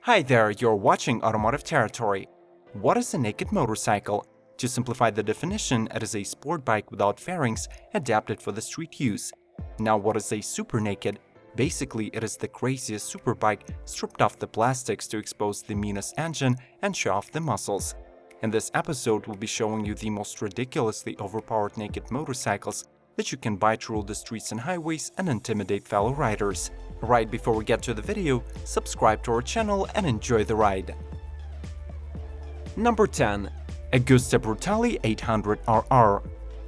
Hi there, you're watching Automotive Territory. What is a naked motorcycle? To simplify the definition, it is a sport bike without fairings adapted for the street use. Now, what is a super naked? Basically, it is the craziest superbike stripped off the plastics to expose the meanest engine and show off the muscles. In this episode, we'll be showing you the most ridiculously overpowered naked motorcycles that you can buy to rule the streets and highways and intimidate fellow riders. Right before we get to the video, subscribe to our channel and enjoy the ride. Number 10. Agusta Brutale 800RR.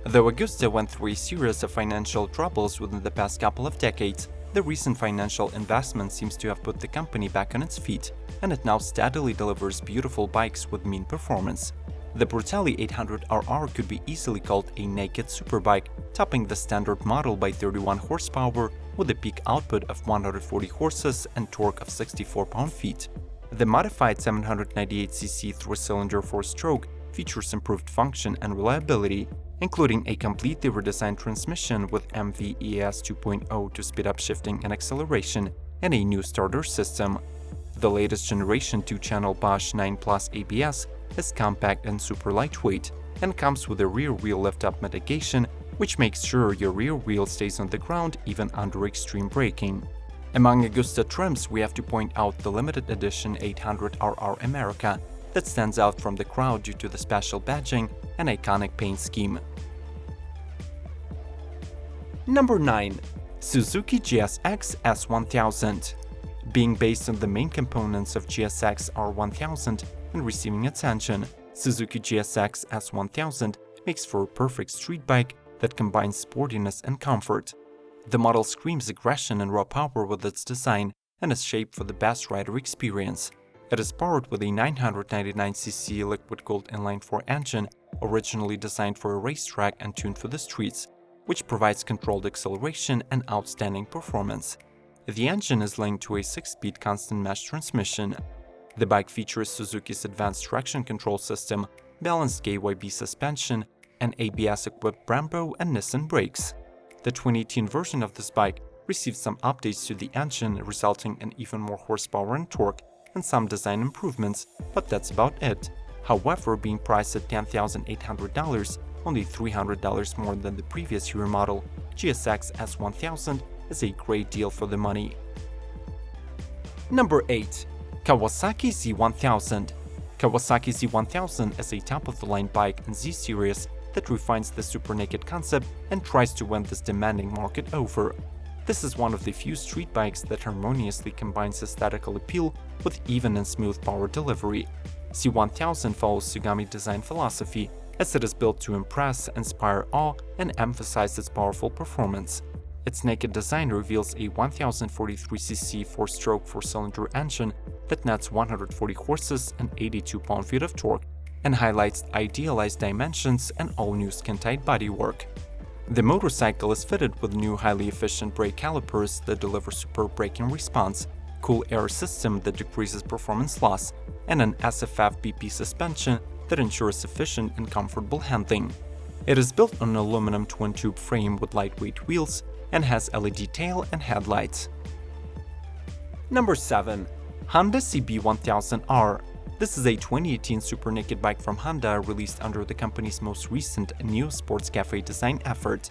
Though Agusta went through a series of financial troubles within the past couple of decades, the recent financial investment seems to have put the company back on its feet, and it now steadily delivers beautiful bikes with mean performance. The Brutale 800RR could be easily called a naked superbike, topping the standard model by 31 horsepower with a peak output of 140 horses and torque of 64 pound-feet. The modified 798cc three-cylinder 4-stroke features improved function and reliability, including a completely redesigned transmission with MVES 2.0 to speed up shifting and acceleration, and a new starter system. The latest generation 2-channel Bosch 9 Plus ABS is compact and super lightweight, and comes with a rear wheel lift-up mitigation, which makes sure your rear wheel stays on the ground even under extreme braking. Among Agusta trims, we have to point out the limited edition 800RR America that stands out from the crowd due to the special badging and iconic paint scheme. Number 9. Suzuki GSX-S1000. Being based on the main components of GSX-R1000 and receiving attention, Suzuki GSX-S1000 makes for a perfect street bike that combines sportiness and comfort. The model screams aggression and raw power with its design and is shaped for the best rider experience. It is powered with a 999cc liquid-cooled inline-4 engine originally designed for a racetrack and tuned for the streets, which provides controlled acceleration and outstanding performance. The engine is linked to a 6-speed constant mesh transmission. The bike features Suzuki's advanced traction control system, balanced KYB suspension, and ABS-equipped Brembo and Nissan brakes. The 2018 version of this bike received some updates to the engine, resulting in even more horsepower and torque, and some design improvements, but that's about it. However, being priced at $10,800, only $300 more than the previous year model, GSX-S1000 is a great deal for the money. Number 8. Kawasaki Z1000. Kawasaki Z1000 is a top-of-the-line bike in Z-Series that refines the super naked concept and tries to win this demanding market over. This is one of the few street bikes that harmoniously combines aesthetical appeal with even and smooth power delivery. Z1000 follows Tsugami design philosophy, as it is built to impress, inspire awe, and emphasize its powerful performance. Its naked design reveals a 1043cc 4-stroke 4-cylinder engine that nets 140 horses and 82 pound-feet of torque, and highlights idealized dimensions and all-new skin-tight bodywork. The motorcycle is fitted with new highly efficient brake calipers that deliver superb braking response, cool air system that decreases performance loss, and an SFF BP suspension that ensures efficient and comfortable handling. It is built on an aluminum twin-tube frame with lightweight wheels and has LED tail and headlights. Number 7. Honda CB1000R. This is a 2018 super naked bike from Honda released under the company's most recent Neo Sports Cafe design effort.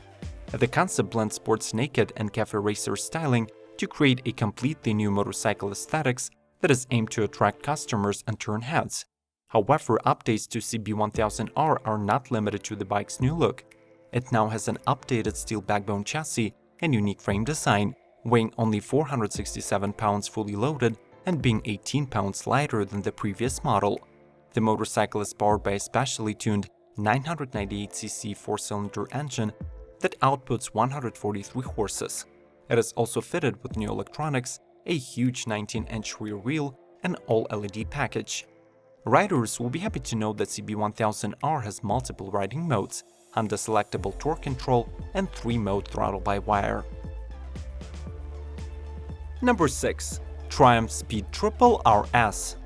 The concept blends sports naked and cafe racer styling to create a completely new motorcycle aesthetics that is aimed to attract customers and turn heads. However, updates to CB1000R are not limited to the bike's new look. It now has an updated steel backbone chassis and unique frame design, weighing only 467 pounds fully loaded and being 18 pounds lighter than the previous model. The motorcycle is powered by a specially tuned 998cc 4-cylinder engine that outputs 143 horses. It is also fitted with new electronics, a huge 19-inch rear wheel, and all-LED package. Riders will be happy to know that CB1000R has multiple riding modes, Honda selectable torque control, and 3-mode throttle-by-wire. Number 6. Triumph Speed Triple RS.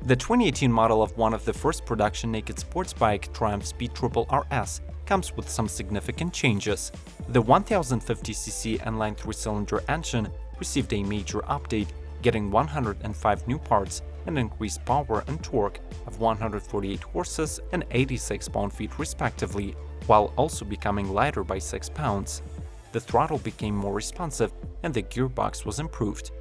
The 2018 model of one of the first production naked sports bike, Triumph Speed Triple RS, comes with some significant changes. The 1050cc inline 3-cylinder engine received a major update, getting 105 new parts and increased power and torque of 148 horses and 86 pound-feet respectively, while also becoming lighter by 6 pounds. The throttle became more responsive and the gearbox was improved.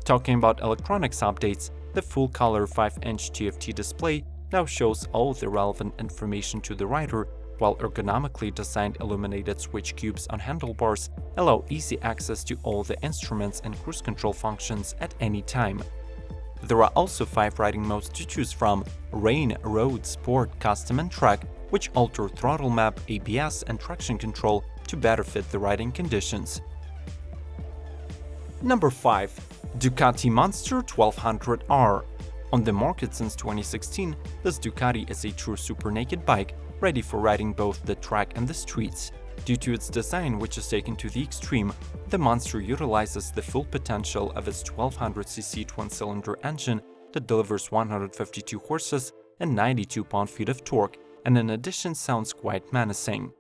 Talking about electronics updates, the full-color 5-inch TFT display now shows all the relevant information to the rider, while ergonomically designed illuminated switch cubes on handlebars allow easy access to all the instruments and cruise control functions at any time. There are also 5 riding modes to choose from: Rain, Road, Sport, Custom and Track, which alter throttle map, ABS and traction control to better fit the riding conditions. Number 5. Ducati Monster 1200R. On the market since 2016, this Ducati is a true Supernaked bike, ready for riding both the track and the streets. Due to its design, which is taken to the extreme, the Monster utilizes the full potential of its 1200cc twin-cylinder engine that delivers 152 horses and 92 pound-feet of torque, and in addition sounds quite menacing.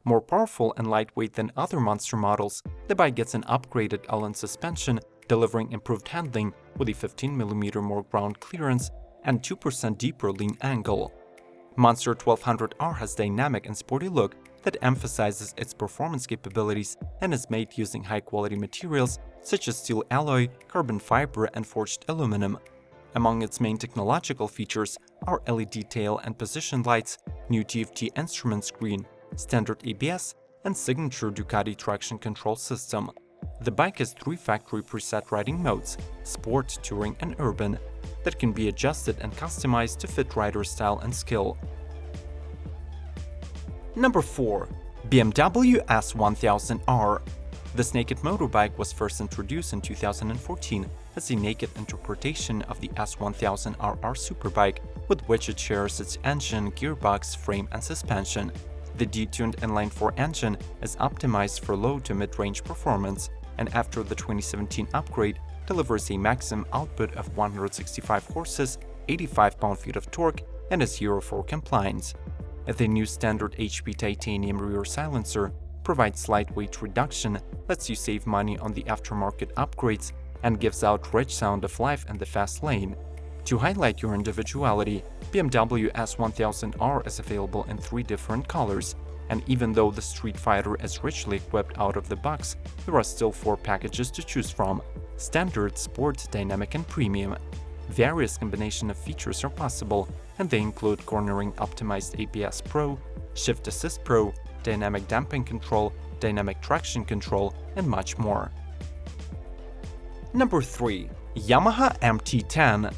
More powerful and lightweight than other Monster models, the bike gets an upgraded Allen suspension, delivering improved handling with a 15mm more ground clearance and 2% deeper lean angle. Monster 1200R has dynamic and sporty look that emphasizes its performance capabilities and is made using high-quality materials such as steel alloy, carbon fiber, and forged aluminum. Among its main technological features are LED tail and position lights, new TFT instrument screen, standard ABS, and signature Ducati traction control system. The bike has 3 factory preset riding modes: Sport, Touring, and Urban, that can be adjusted and customized to fit rider style and skill. Number 4. BMW S1000R. This naked motorbike was first introduced in 2014 as a naked interpretation of the S1000RR superbike, with which it shares its engine, gearbox, frame, and suspension. The detuned inline-4 engine is optimized for low to mid-range performance, and after the 2017 upgrade, delivers a maximum output of 165 horses, 85 pound-feet of torque, and is Euro 4 compliant. The new standard HP titanium rear silencer provides lightweight reduction, lets you save money on the aftermarket upgrades, and gives out rich sound of life in the fast lane. To highlight your individuality, BMW S1000R is available in 3 different colors, and even though the Street Fighter is richly equipped out of the box, there are still 4 packages to choose from: Standard, Sport, Dynamic, and Premium. Various combination of features are possible, and they include cornering optimized ABS Pro, Shift Assist Pro, Dynamic Damping Control, Dynamic Traction Control, and much more. Number 3. Yamaha MT10.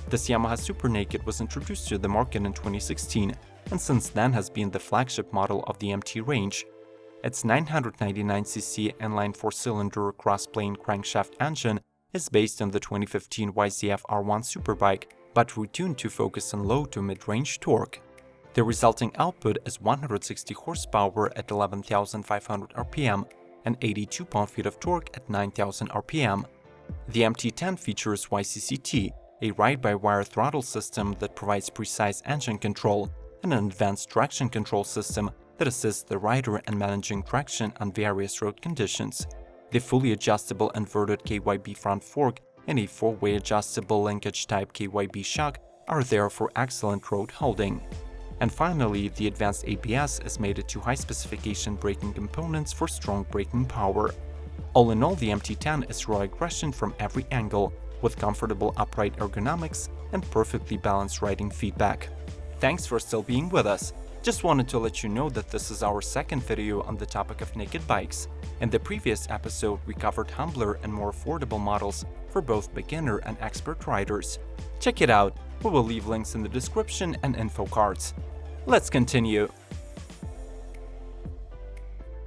This Yamaha Supernaked was introduced to the market in 2016, and since then has been the flagship model of the MT range. Its 999cc inline 4-cylinder cross-plane crankshaft engine is based on the 2015 YZF R1 superbike, but retuned to focus on low to mid-range torque. The resulting output is 160 horsepower at 11,500 rpm and 82 pound-feet of torque at 9,000 rpm. The MT10 features YCCT, a ride-by-wire throttle system that provides precise engine control, and an advanced traction control system that assists the rider in managing traction on various road conditions. The fully adjustable inverted KYB front fork and a 4-way adjustable linkage-type KYB shock are there for excellent road holding. And finally, the advanced ABS is mated to high-specification braking components for strong braking power. All in all, the MT10 is raw aggression from every angle, with comfortable upright ergonomics and perfectly balanced riding feedback. Thanks for still being with us. Just wanted to let you know that this is our second video on the topic of naked bikes. In the previous episode, we covered humbler and more affordable models for both beginner and expert riders. Check it out, we will leave links in the description and info cards. Let's continue.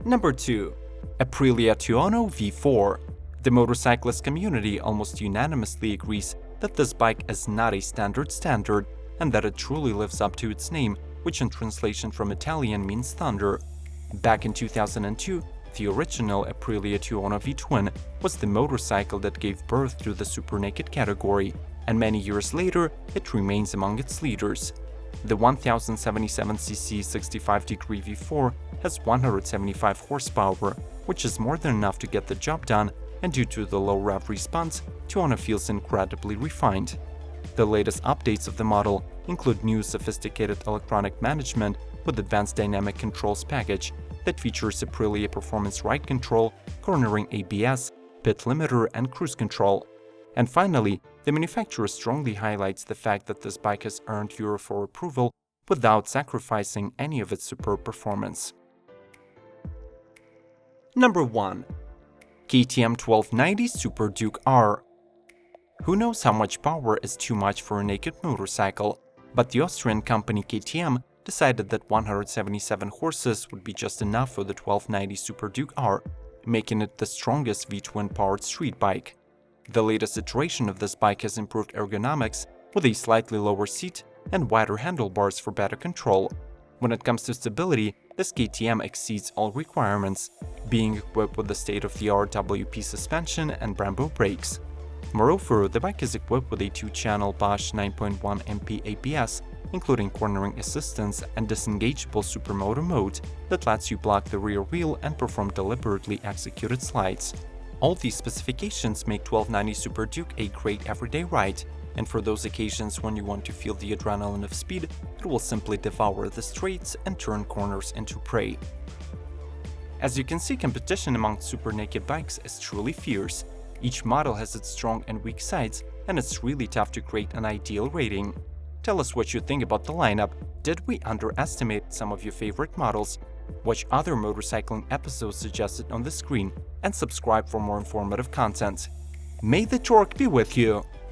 Number 2. Aprilia Tuono V4. The motorcyclist community almost unanimously agrees that this bike is not a standard, and that it truly lives up to its name, which in translation from Italian means thunder. Back in 2002, the original Aprilia Tuono V-twin was the motorcycle that gave birth to the Supernaked category, and many years later, it remains among its leaders. The 1077cc 65-degree V4 has 175 horsepower, which is more than enough to get the job done, and due to the low rev response, Tuono feels incredibly refined. The latest updates of the model include new sophisticated electronic management with advanced dynamic controls package that features Aprilia performance ride control, cornering ABS, pit limiter, and cruise control. And finally, the manufacturer strongly highlights the fact that this bike has earned Euro 4 approval without sacrificing any of its superb performance. Number 1. KTM 1290 Super Duke R. Who knows how much power is too much for a naked motorcycle, but the Austrian company KTM decided that 177 horses would be just enough for the 1290 Super Duke R, making it the strongest V-twin-powered street bike. The latest iteration of this bike has improved ergonomics with a slightly lower seat and wider handlebars for better control. When it comes to stability, this KTM exceeds all requirements, being equipped with the state-of-the-art WP suspension and Brembo brakes. Moreover, the bike is equipped with a 2-channel Bosch 9.1 MP ABS, including cornering assistance and disengageable supermoto mode that lets you block the rear wheel and perform deliberately executed slides. All these specifications make 1290 Super Duke a great everyday ride, and for those occasions when you want to feel the adrenaline of speed, it will simply devour the straights and turn corners into prey. As you can see, competition among Supernaked bikes is truly fierce. Each model has its strong and weak sides, and it's really tough to create an ideal rating. Tell us what you think about the lineup. Did we underestimate some of your favorite models? Watch other motorcycling episodes suggested on the screen and subscribe for more informative content. May the torque be with you!